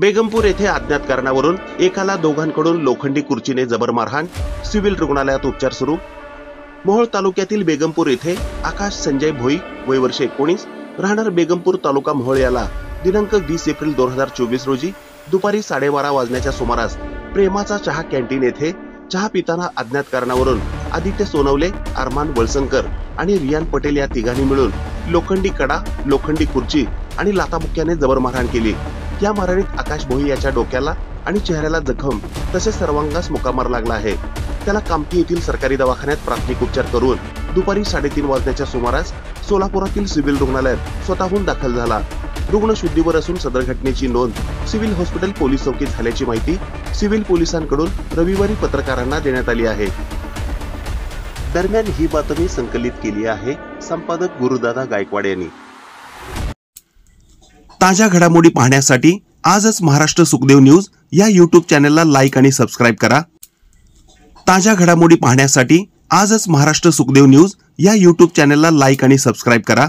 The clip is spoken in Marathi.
बेगमपूर येथे अज्ञात कारणावरून एकाला दोघांकडून लोखंडी खुर्चीने जबर मारहाण, सिव्हिल रुग्णालयात उपचार सुरू। मोहोळ तालुक्यातील बेगमपूर येथे आकाश संजय भोई वय वर्ष 19 राहणार बेगमपूर तालुका मोहोळ याला दिनांक 20 एप्रिल 2024 रोजी दुपारी 12:30 वाजण्याच्या सुमारास प्रेमाचा चहा कॅन्टीन येथे चहा पिताना अज्ञात कारणावरून आदित्य सोनवले, अरमान वळसंकर आणि रियान पटेल या तिघांनी मिळून लोखंडी कडा, लोखंडी खुर्ची आणि लाथाबुक्क्याने जबर मारहाण केली। या मारहाणीत आकाश भोई याच्या डोक्याला आणि चेहऱ्याला जखम तसेच सर्वांगास मुकामार लागला आहे। त्याला कामठी येथील सरकारी दवाखान्यात प्राथमिक उपचार करून दुपारी 3:30 वाजण्याच्या सुमारास सोलापुरातील सिव्हिल रुग्णालयात स्वतःहून दाखल झाला। रुग्ण शुद्धीवर असून सदर घटनेची नोंद सिव्हिल हॉस्पिटल पोलीस चौकीत झाल्याची माहिती सिव्हिल पोलिसांकडून रविवारी पत्रकारांना देण्यात आली आहे। दरम्यान ही बातमी संकलित केली आहे संपादक गुरुदादा गायकवाड यांनी। ताज्या घडामोडी पाहण्यासाठी आजच महाराष्ट्र सुखदेव न्यूज या YouTube चॅनलला लाईक आणि सबस्क्राईब करा। ताज्या घडामोडी पाहण्यासाठी आजच महाराष्ट्र सुखदेव न्यूज या YouTube चॅनलला लाईक आणि सबस्क्राईब करा।